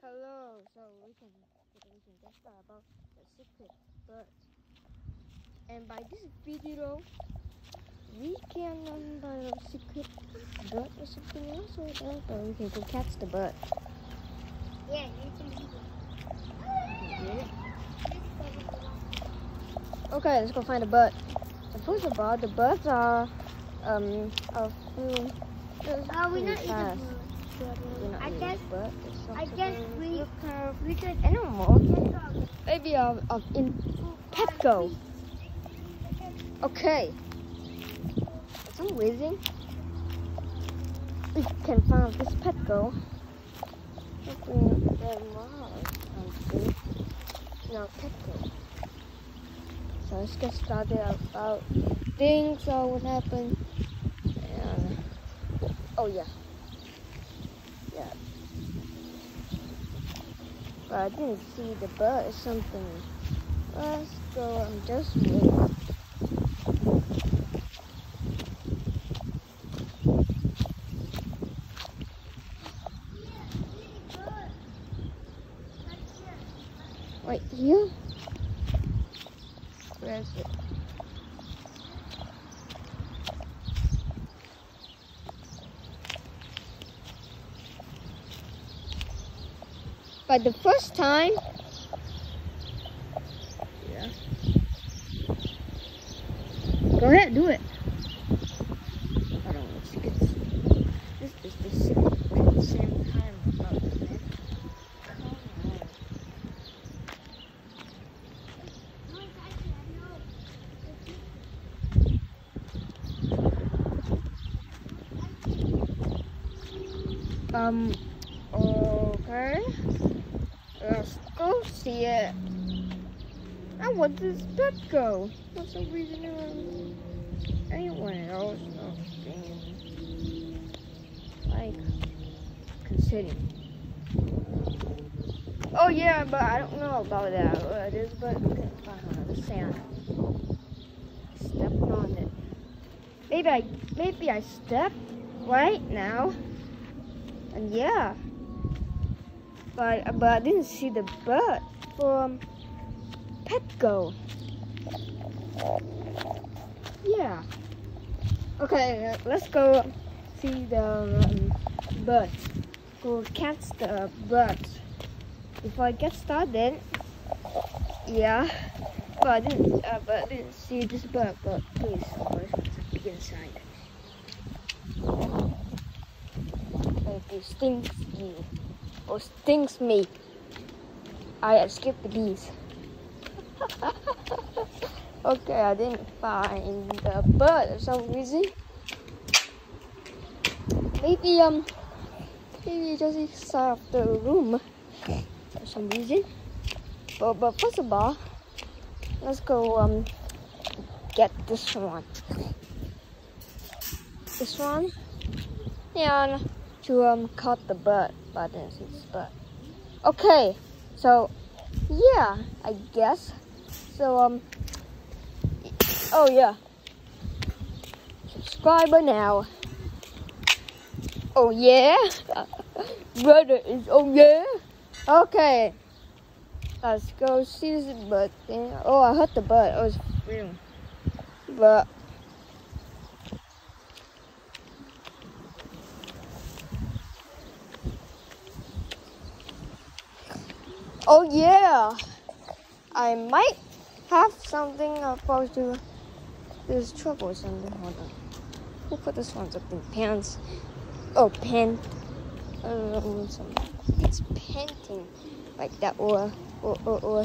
Hello, so we can just talk about the secret bird. And by this video, we can learn the secret bird or something else, or we can go catch the bird. Yeah, you can do it. Okay, let's go find the bird. And first of all, the birds are a few. We not eat the bird. I guess we could animal. Maybe in Petco. Okay. For some reason, we can find this Petco. No, Petco. So let's get started about things or what happened. And, oh yeah. But I didn't see the bird or something. Let's go. I'm just waiting. Right here? Where is it? But the first time, yeah. Go ahead, do it. Hold on, let's get this is the secret at the same time. Okay. Let's go see it. Now where does that go? For some reason anyone else like considering. Oh yeah, but I don't know about that. This but the sand. Stepped on it. Maybe I stepped right now. And yeah. But I didn't see the bird from Petco. Yeah. Okay, let's go see the birds. Go catch the birds. Before I get started, yeah. But I didn't see this bird. But please, let's be inside. It stings you. Or stings me. I skipped the bees. Okay, I didn't find the bird for some reason. Maybe just inside of the room for some reason. But first of all, let's go get this one. This one, yeah, to caught the bird. But I didn't see this bird. Okay, so yeah, I guess. So oh yeah, subscriber now. Oh yeah, brother is oh yeah. Okay, let's go see this bird thing. Oh, I heard the bird. It was real, but. Oh yeah, I might have something opposed to this trouble or something. Hold on. Who put this one up in pants? Oh, pen. It's painting like that or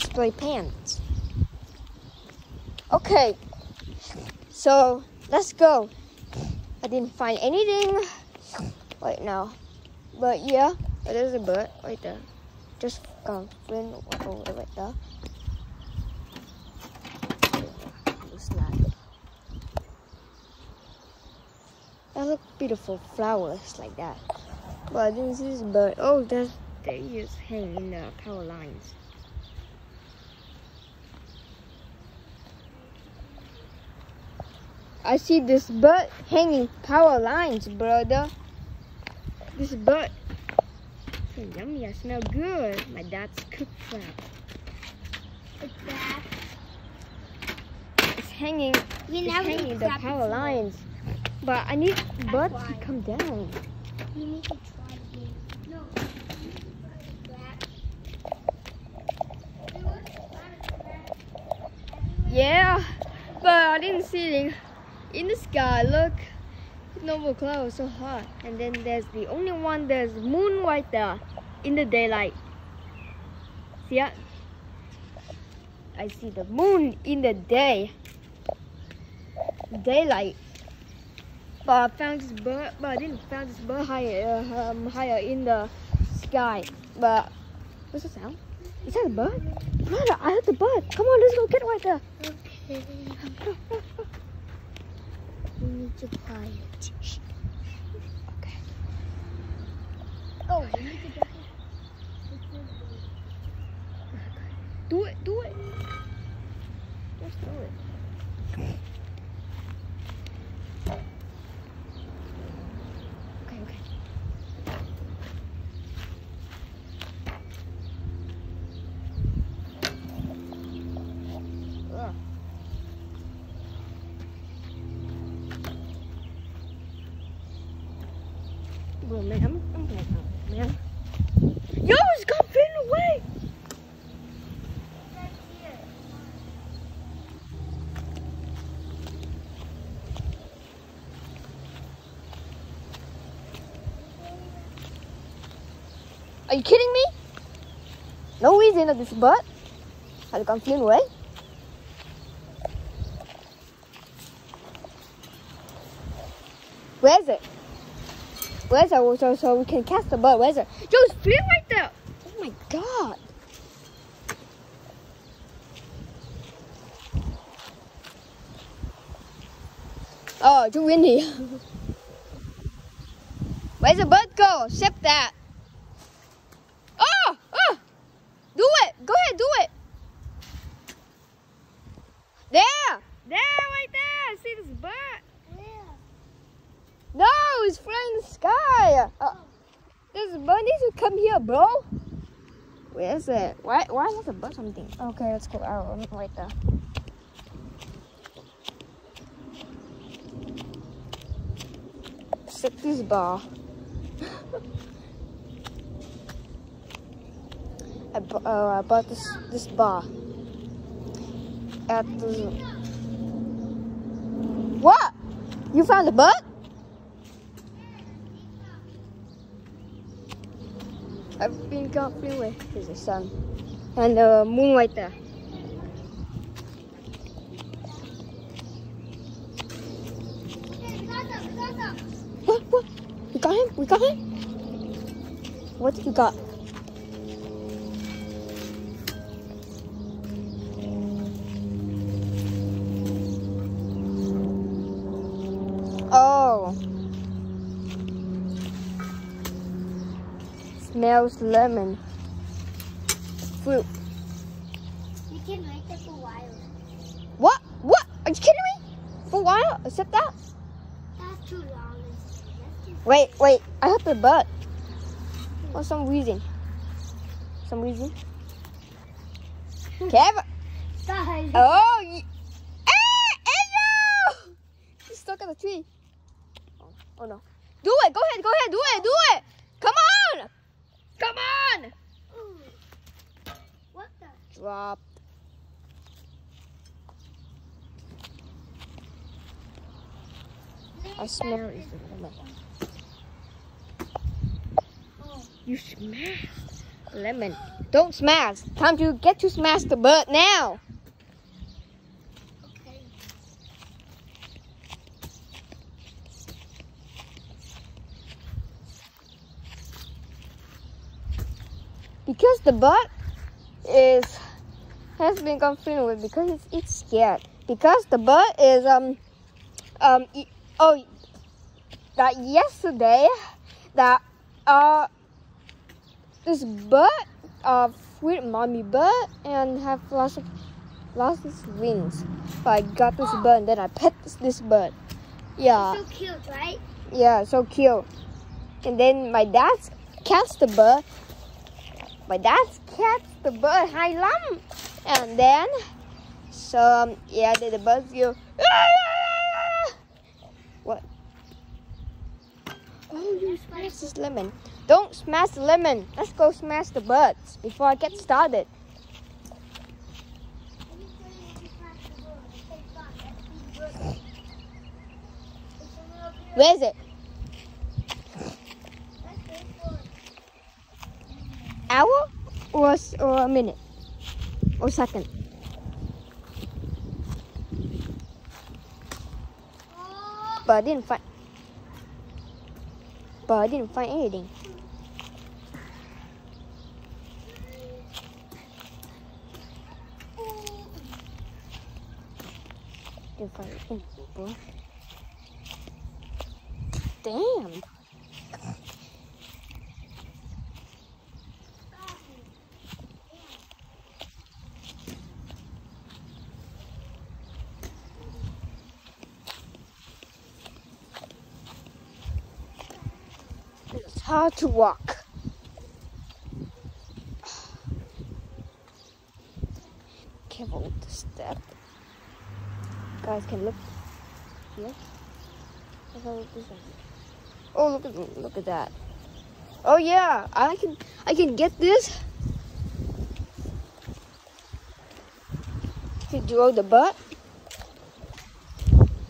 spray pants. Okay, so let's go. I didn't find anything right now, but yeah, there's a bird right there. Just friend over right there. That look beautiful flowers like that. But I didn't see this bird. Oh, they just hang in the power lines. I see this bird hanging power lines, brother. This bird So yummy, I smell good. My dad's cooked crab. It's bad. It's hanging, We it's never hanging eat the crab power before. lines. But I need bird to why. come down. You need to try this. No. Crab. Yeah, but I didn't see it in the sky. Look, no clouds, so hot. And then there's the only one. There's moon right there in the daylight. See ya? I see the moon in the daylight. But I found this bird. But I didn't find this bird higher in the sky. But what's the sound? Is that a bird? Brother, I heard the bird. Come on, let's go get right there. Okay. We need to try it. Okay. Oh, we need to get Do it. Just do it. Okay. Ugh. Bro, man, I'm gonna go, man. Yo, it's got fading away. Are you kidding me? No reason that this bird has gone flying away. Where is it? Where is it? So we can catch the bird. Where is it? Yo, it's flying right there. Oh my god. Oh, too windy. Where's the bird go? Sip that. Oh! Do it! Go ahead, do it! There! There, right there! See this bird? No, it's flying in the sky! This bird needs to come here, bro! Where is it? Why is the bird something? Okay, let's go out right there. Set this bar. I bought this bar at the... What? You found the bird? I've been gone freeway. There's the sun and the moon right there. What? We got him? We got him? What did you got? Oh. Smells lemon. Fruit. You can wait there for a while. What? What? Are you kidding me? For a while? Except that? That's too long. Wait. I heard the bird. For some reason. Kevin. Sorry. Oh. No! He's stuck at the tree. Oh no. Do it. Go ahead. Do it. Come on. Ooh. What the? Dropped. I smell it. Oh. You smashed lemon. Don't smash. Time to get to smash the bird now. Okay. Because the bird has been confronted with because it's scared. Because the bird is that yesterday that this bird with mommy bird and have lost its wings. But I got this bird and then I pet this bird. Yeah. It's so cute, right? Yeah, so cute. And then my dad catch the bird. My dad catch the bird high lump. And then, so yeah, the birds go. What? Oh, you smashed this lemon. Don't smash the lemon. Let's go smash the birds before I get started. Where is it? Hour or a minute or second? But I didn't find. But I didn't find anything. Didn't find anything, bro. Damn. It's hard to walk. Careful with the step. Guys, can look here. Oh, look at that. Oh yeah, I can get this. To draw the butt.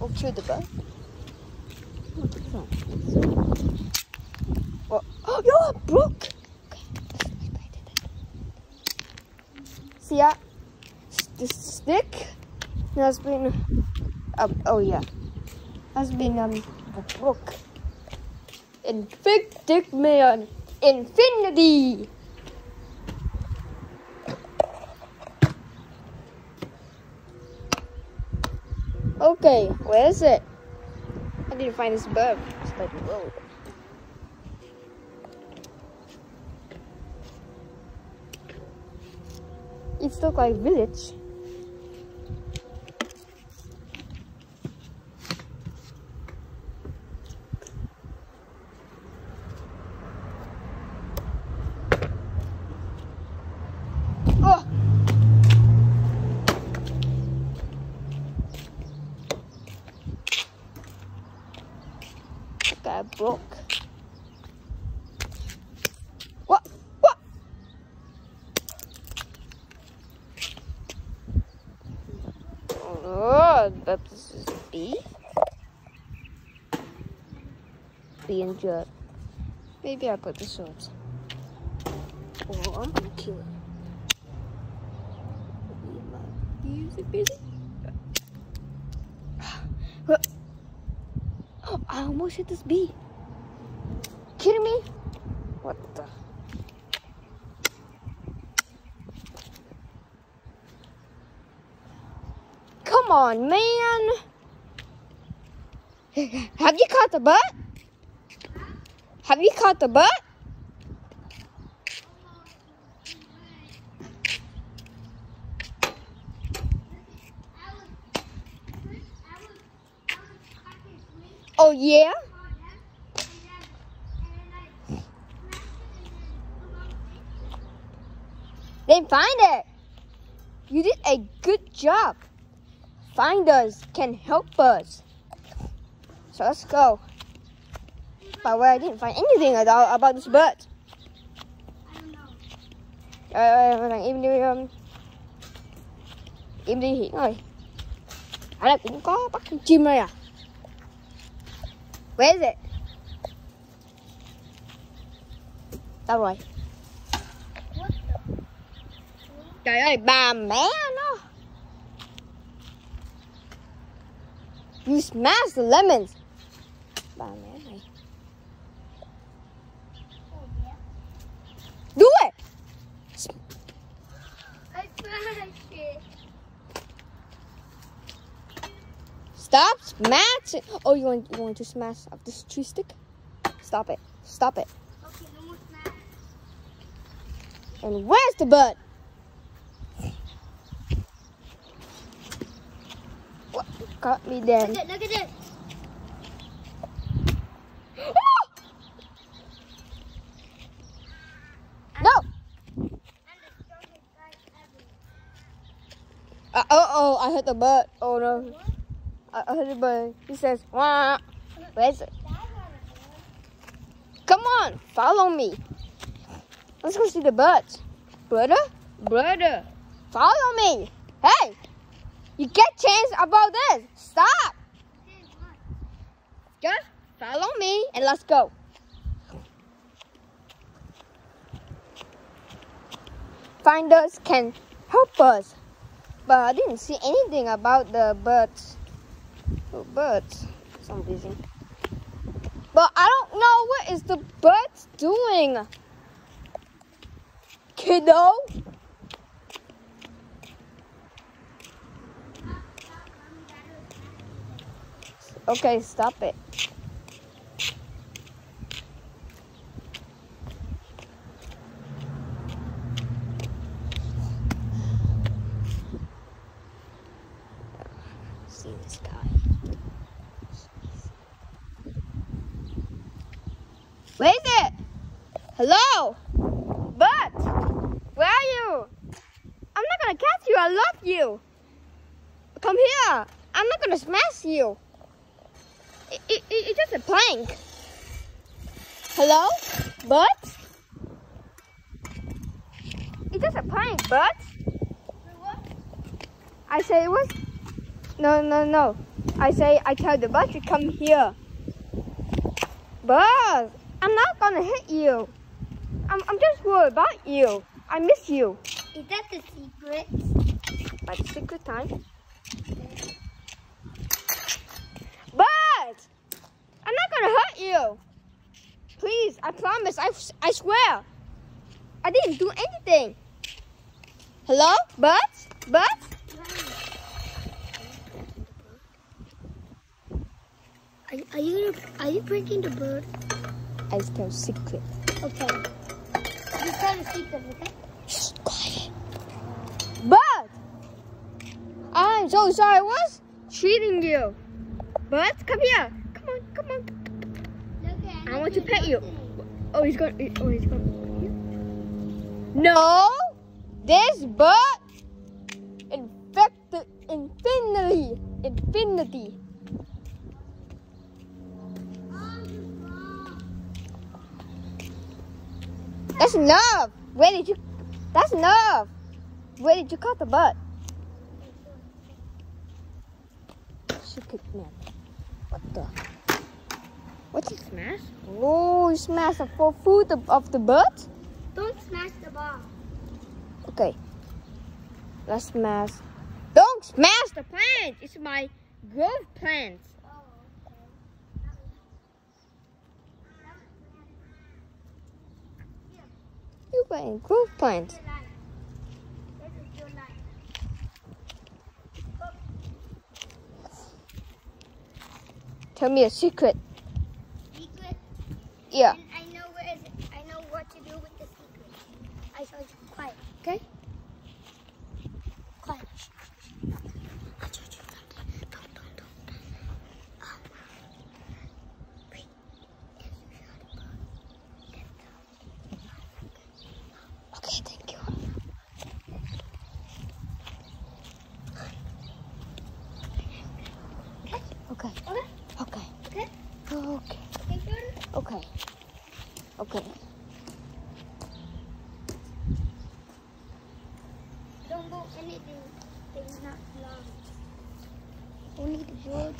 Or chew the butt. Oh, yo, it broke. Okay. See that? The stick has been oh yeah, has been broke. Infinity. Okay, where is it? I didn't find this bird. It's like whoa. It looks like village. Oh! Got broke. What? Oh, this is a bee. Bee injured. Maybe I put the swords. Oh, I'm gonna kill it. Is it busy? Oh, I almost hit this bee. Kidding me? What the? Come on, man. Have you caught the butt? Have you caught the butt? Oh yeah? Then find it. You did a good job. Finders can help us. So let's go. By the way, I didn't find anything about this bird. Im đi Hiển ơi. Ở đây cũng có bắt con chim đây à. Where is it? Đâu rồi? Trời ơi, bà mẹ nó. You smashed the lemons. Bà mẹ này. Do it. I smashed it. Stop smashing. Oh, you want to smash up this tree stick? Stop it. Stop it. Okay, no more smash. And where's the bird? What got me then? Look at it. Oh, I heard the bird. Oh no. I heard the bird. He says, wah. Where is it? Come on, follow me. Let's go see the birds. Brother, follow me. Hey, you get chance about this. Stop. Just follow me and let's go. Finders can help us, but I didn't see anything about the birds. Oh, birds, for some reason. But I don't know what is the birds doing. Kiddo? Okay, stop it. See this guy. Where is it? Hello? Bird? Where are you? I'm not gonna catch you. I love you. Come here. I'm not gonna smash you. It's just a prank. Hello? Birds? It's just a prank, birds. What? I say what? No. I tell the bird to come here. Bird, I'm not gonna hit you. I'm just worried about you. I miss you. Is that the secret? But secret time. Bird! I'm not gonna hurt you. Please, I promise. I swear. I didn't do anything. Hello? Birds? Birds? Are you breaking the bird? I tell secret. Okay. You tell the secret, okay? Shh, quiet. Bird! I'm so sorry. I was treating you. Bird, come here. Come on. Okay, I want to pet you. Oh, he's going. No! This bird infected infinity. That's enough. That's enough. Where did you cut the bird? Secret man. What the? What's he smash? Oh, he smashed the full food of the bird? Don't smash the ball. Okay. Let's smash. Don't smash the plant. It's my growth plant. You playing growth plant. Tell me a secret. Secret? Yeah. And I know where is it. I know what to do with the secret. I saw you. Quiet. Okay. Quiet. I told you something. Don't. Wait. Okay, thank you. Okay. Don't move anything. It's not long. Only the bird,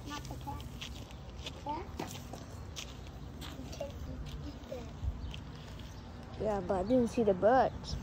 not the cat. Cat? You can eat that. Yeah, but I didn't see the birds.